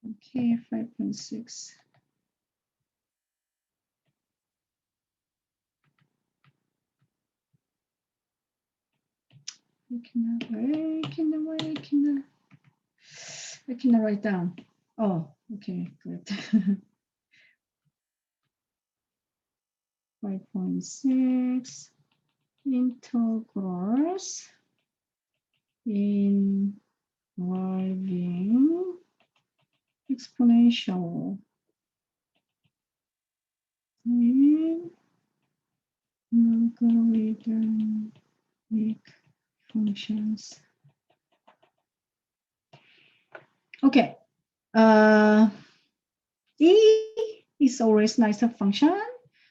Okay, 5.6. I cannot write down. Oh, okay, good. 5.6 integrals involving exponential and logarithmic functions. Okay. E is always nicer function.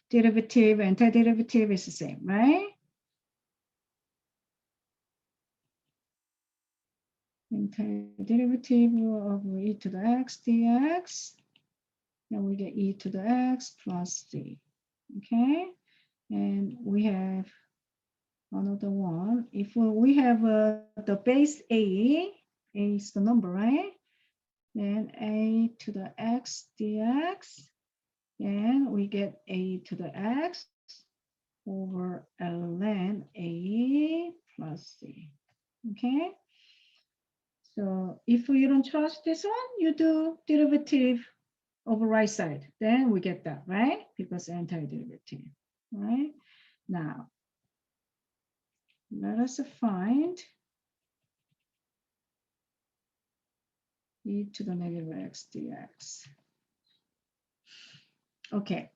Derivative, antiderivative is the same, right? Antiderivative of e to the x dx. Then we get e to the x plus c. Okay. And we have another one. If we have the base a is the number, right? Then a to the x dx, and we get a to the x over ln a plus c. Okay. So if you don't trust this one, you do derivative over right side. Then we get that, right? Because antiderivative, right? Now, let us find e to the negative x dx. Okay.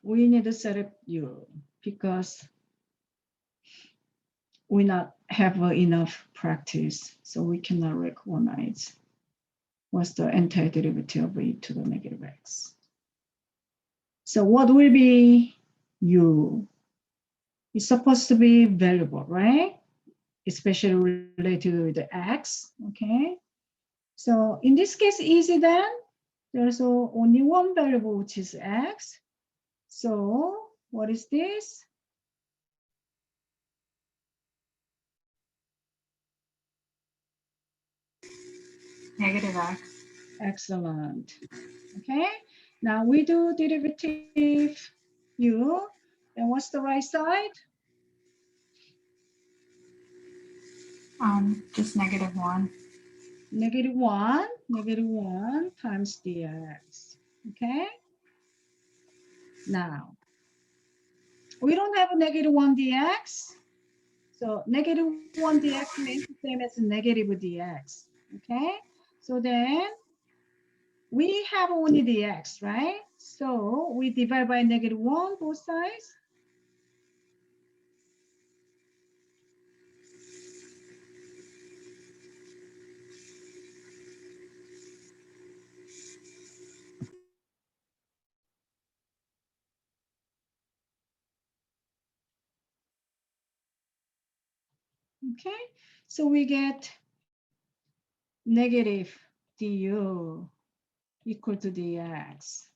We need to set up u because we not have enough practice, so we cannot recognize what's the antiderivative of e to the negative x. So what will be u? It's supposed to be variable, right? Especially related with the x, okay? So in this case, easy then. There's only one variable, which is x. So what is this? Negative x. Excellent. Okay, now we do derivative u. And what's the right side? Just -1. -1 times dx. Okay. Now, we don't have a -1 dx. So -1 dx means the same as negative dx. Okay. So then we have only dx, right? So we divide by -1 both sides. Okay, so we get negative du equal to dx.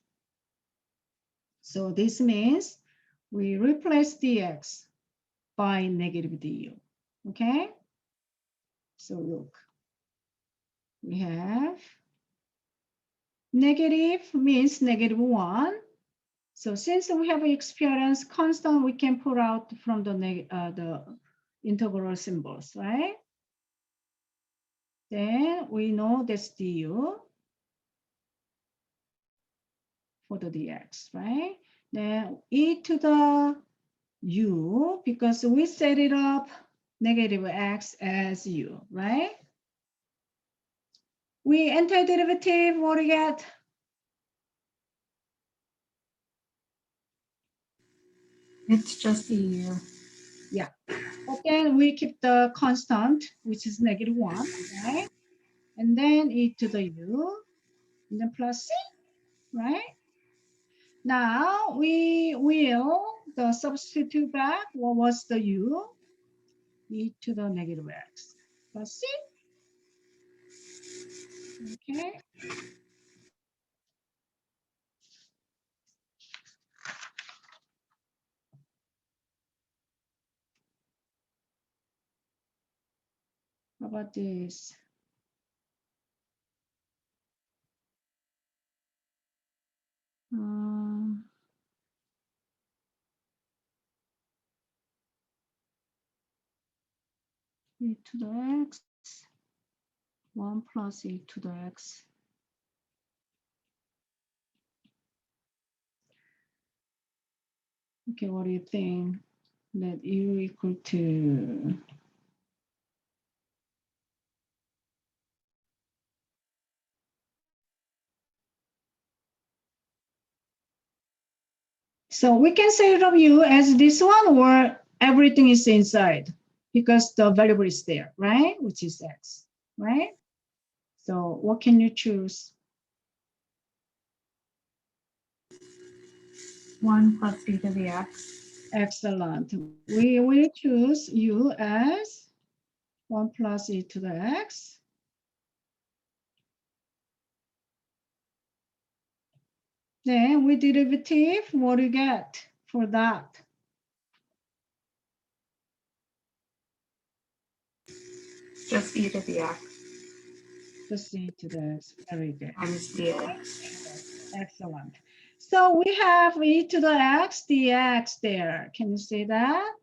So this means we replace dx by negative du. Okay, so look, we have negative means -1. So since we have experience constant, we can pull out from the integral symbols, right? Then we know that's du for the dx, right? Then e to the u, because we set it up negative x as u, right? We antiderivative, what do we get? It's just EU. Yeah, but then we keep the constant, which is -1, right? And then e to the u, and then plus c, right? Now we will the substitute back. What was the u? E to the negative x plus c. Okay. How about this? e to the x, 1 plus e to the x. Okay, what do you think? Let u equal to so we can say it of u as this one, or everything is inside because the variable is there, right? Which is x, right? So what can you choose? 1 plus e to the x. Excellent. We will choose u as 1 plus e to the x. Then with derivative, what do you get for that? Just e to the x. Just e to the x. Very good. Times dx. Excellent. So we have e to the x dx there. Can you see that?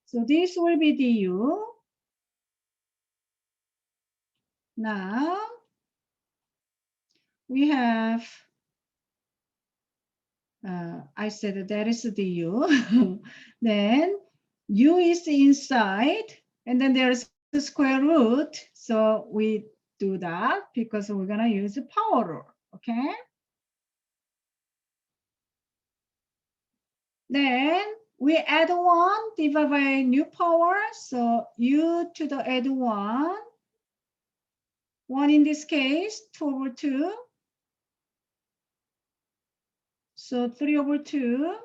So this will be du. Now we have, I said that is du. Then u is inside, and then there's the square root. So we do that because we're gonna use the power rule, okay? Then we add 1 divided by new power. So u to the add 1. 1 in this case, 2 over 2. So 3 over 2.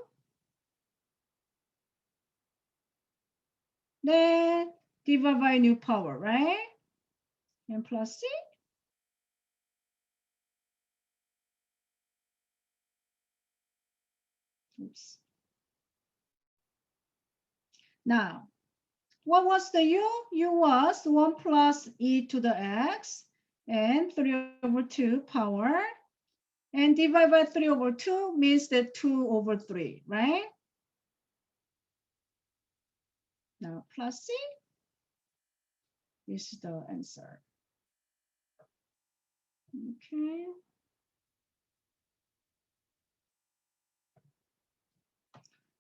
Then divide by new power, right? And plus c. Oops. Now, what was the u? U was 1 plus e to the x and 3 over 2 power. And divide by 3 over 2 means that 2 over 3, right? Now plus c. This is the answer. Okay.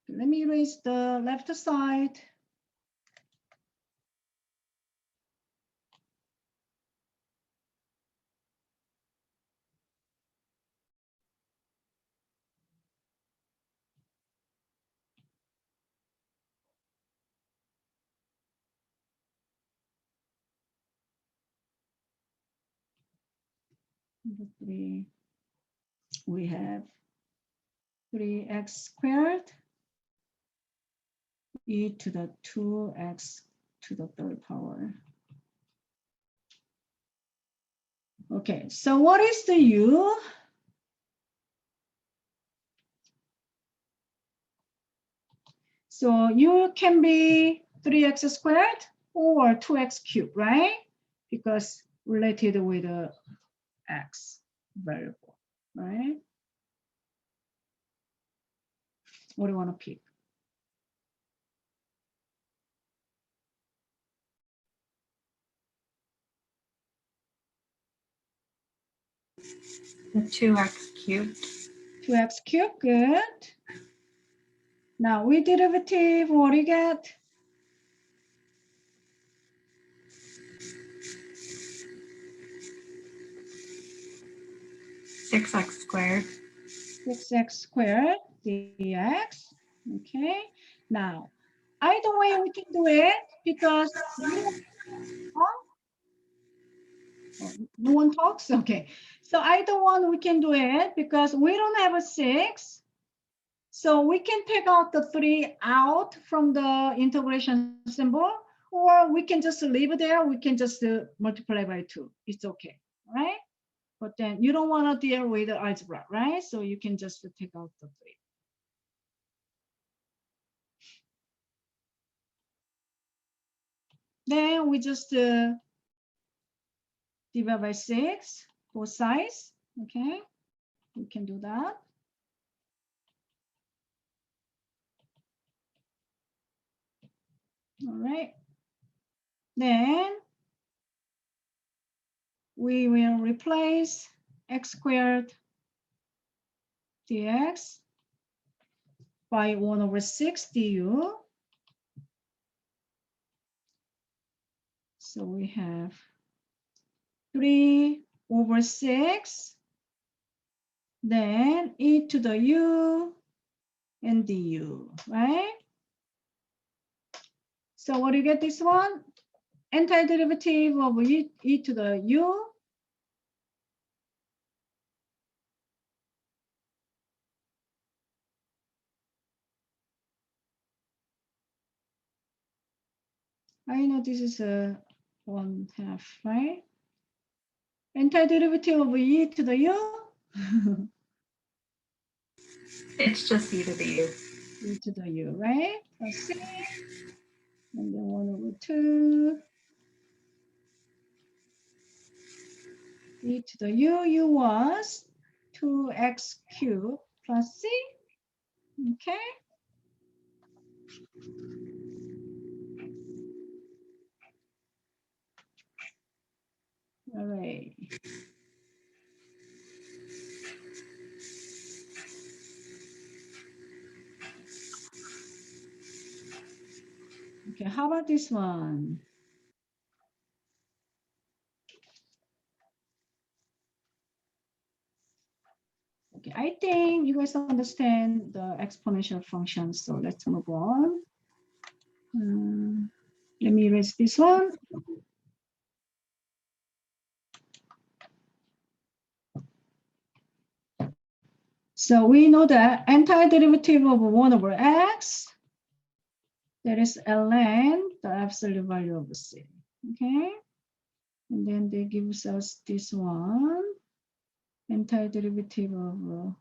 Let me erase the left side. Number 3, we have 3x squared e to the 2x to the third power. Okay, so what is the u? So u can be 3x squared or 2x cubed, right? Because related with the x variable, right? What do you want to pick? The 2x cubed. 2x cubed, good. Now with derivative, what do you get? 6x squared. 6x squared dx. Okay. Now, either way we can do it because no one talks. Okay. So either one we can do it because we don't have a 6. So we can take out the 3 out from the integration symbol, or we can just leave it there. We can just multiply by 2. It's okay. All right. But then you don't want to deal with the algebra, right? So you can just take out the 3. Then we just divide by 6, both sides. Okay, we can do that. All right. Then we will replace x squared dx by 1 over 6 du. So we have 3 over 6, then e to the u and du, right? So what do you get this one? Antiderivative of e to the u. I know this is a 1/2, right? Antiderivative of e to the u. It's just e to the u. E to the u, right? Plus c, and then 1 over 2. E to the u was 2x cubed plus c, okay? All right. Okay, how about this one? Okay, I think you guys understand the exponential function, so let's move on. Let me erase this one. So we know that antiderivative of 1 over x, that is ln the absolute value of c, okay? And then they gives us this one, antiderivative of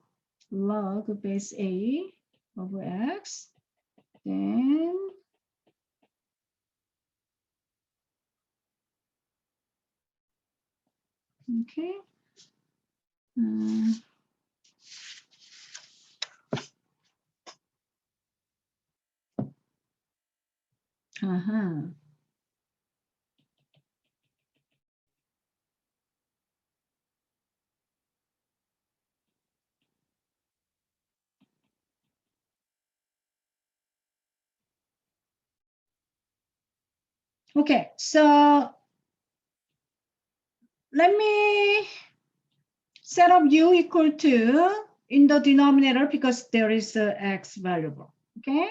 log base a over x, then okay. Okay, so let me set up u equal to in the denominator because there is a x variable, okay?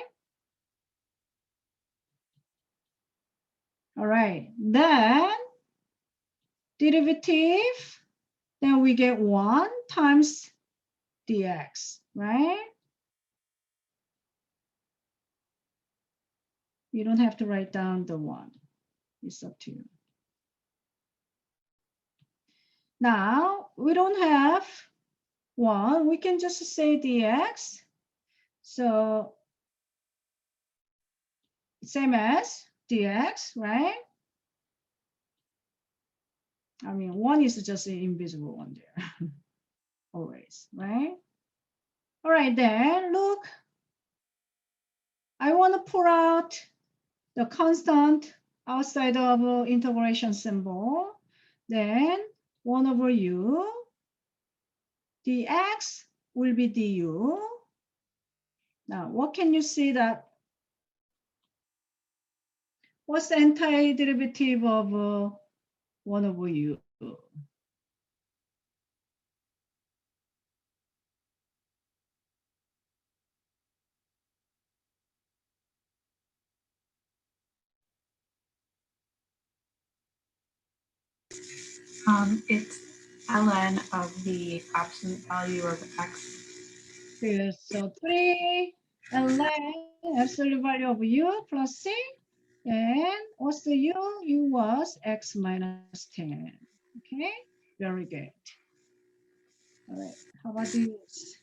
All right, then derivative, then we get 1 times dx, right? You don't have to write down the 1. It's up to you. Now, we don't have 1. We can just say dx. So, same as dx, right? I mean, 1 is just an invisible one there, always, right? All right, then look, I want to pull out the constant outside of integration symbol. Then 1 over u, dx will be du. Now, what can you see that? What's the antiderivative of 1 over u? It's ln of the absolute value of x. Good. So 3 ln absolute value of u plus c. And what's the u? U was x minus 10. Okay, very good. All right, how about this?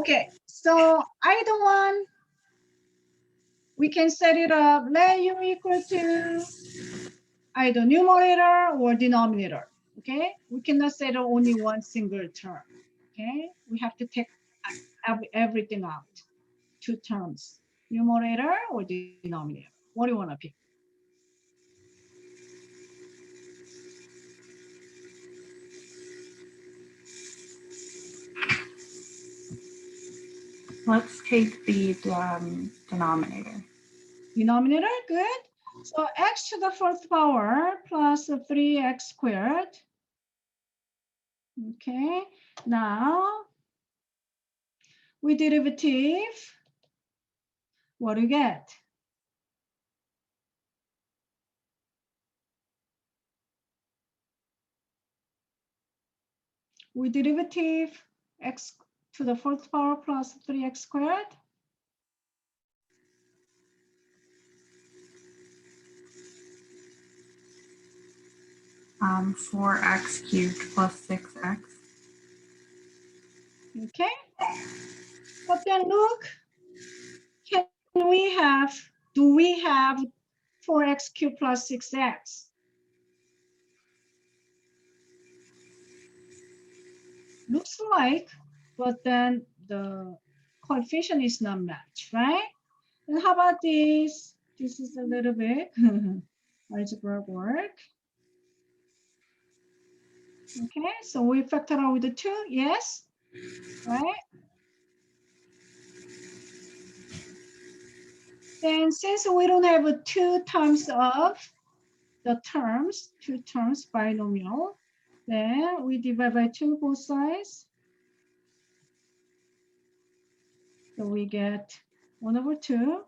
Okay, so either one, we can set it up, let u equal to either numerator or denominator, okay? We cannot set up only one single term, okay? We have to take everything out, two terms, numerator or denominator. What do you want to pick? Let's take the denominator. Denominator, good. So x to the fourth power plus 3x squared. Okay, now with derivative, what do you get? With derivative, x to the fourth power plus 3x squared. 4x cubed plus 6x. Okay, but then look, do we have 4x cubed plus 6x? Looks like, but then the coefficient is not matched, right? And how about this? This is a little bit algebraic work. Okay, so we factor out with the 2, yes, right? Then since we don't have 2 times of the terms, 2 terms binomial, then we divide by 2 both sides. So we get 1/2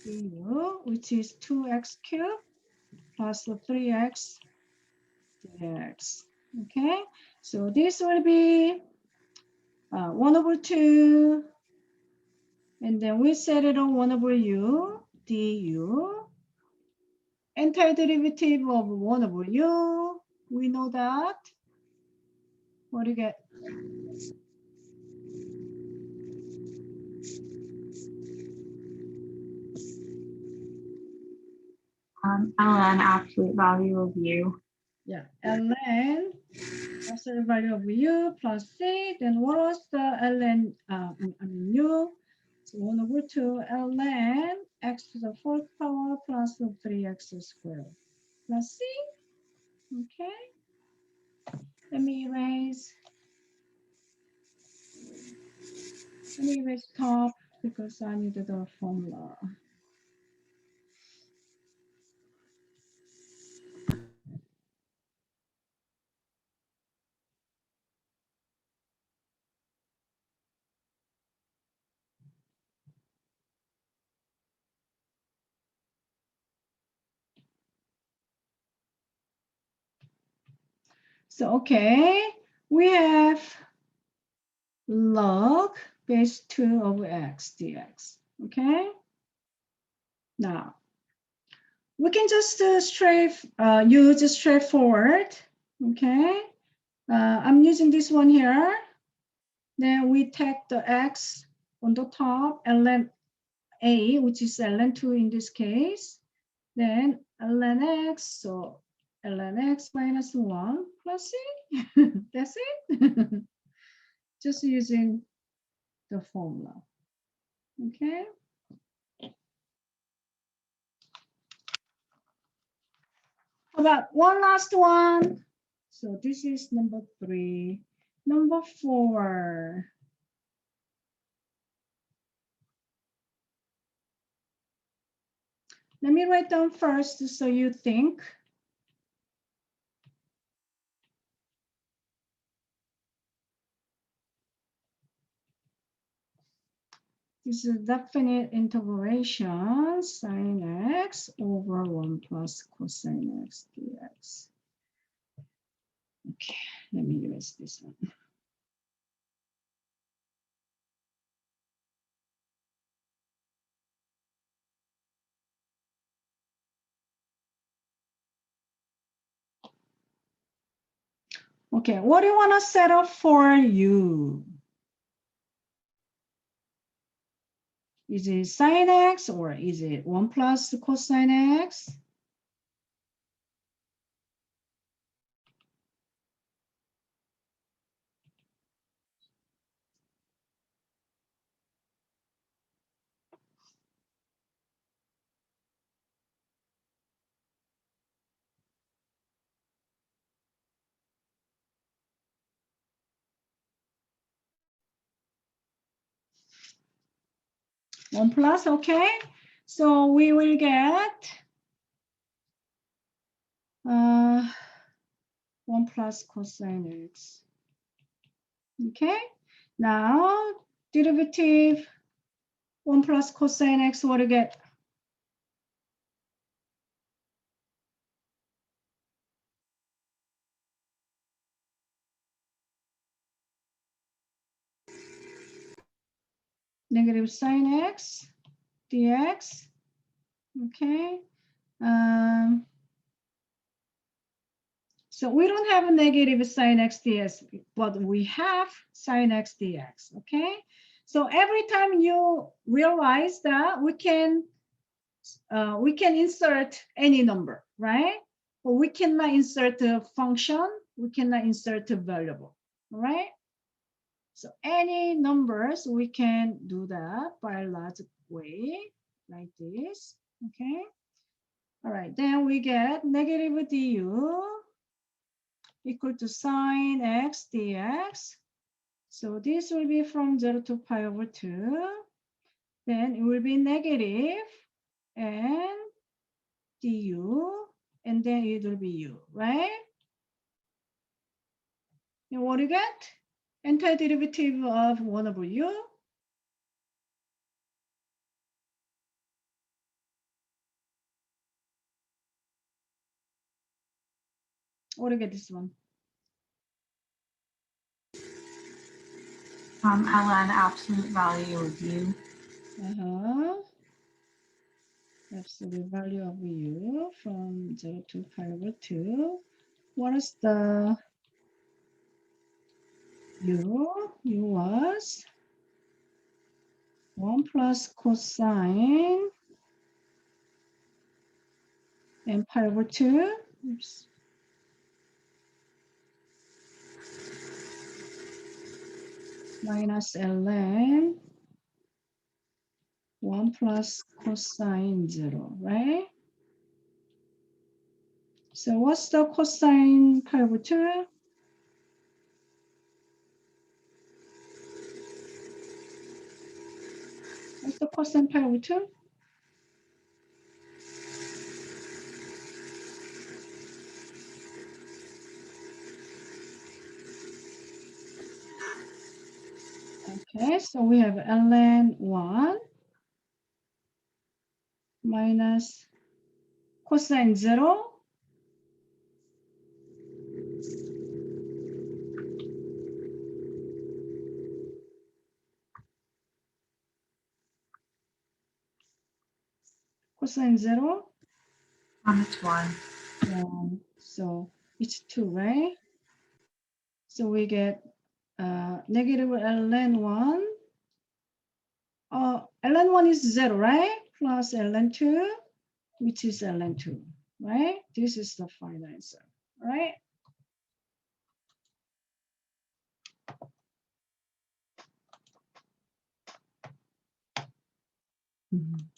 du, which is 2x cubed plus 3x dx. Okay, so this will be 1/2, and then we set it on 1/u du. Antiderivative of 1/u, we know that. What do you get? Ln absolute value of u. Yeah, ln absolute value of u plus c. Then what was the ln? U. So 1/2 ln x to the fourth power plus 3x squared plus c. Okay. Let me erase top because I needed the formula. So, okay, we have log base 2 of x dx, okay? Now, we can just use straightforward, okay? I'm using this one here. Then we take the x on the top, ln a, which is ln 2 in this case. Then ln x, so ln x minus 1 plus c. That's it. Just using the formula. Okay. How about one last one? So this is number 3. Number 4. Let me write down first so you think. This is definite integration sine x over 1 plus cosine x dx. Okay, let me erase this one. Okay, what do you want to set up for u? Is it sine x or is it 1 plus cosine x? One plus, okay. So we will get 1 plus cosine x. Okay. Now derivative 1 plus cosine x, what do you get? Negative sine x dx. Okay. So we don't have a negative sine x dx, but we have sine x dx. Okay. So every time you realize that we can insert any number, right? But we cannot insert a function. We cannot insert a variable. All right. So any numbers, we can do that by a logic way, like this, okay? All right, then we get negative du equal to sine x dx. So this will be from 0 to pi over 2. Then it will be negative and du, and then it will be u, right? And what do you get? Antiderivative of 1 over u. What do you get this one? ln absolute value of u. Absolute value of u from 0 to pi over 2. What is the u? U was 1 plus cosine and pi over 2. Oops. Minus ln 1 plus cosine 0, right? So what's the cosine pi over 2? What's the cosine pi over 2? Okay, so we have ln 1 minus cosine 0 cosine 0. It's 1. So it's 2, right? So we get negative ln 1. Ln 1 is 0, right? Plus ln 2, which is ln 2, right? This is the final answer, right? Mm-hmm.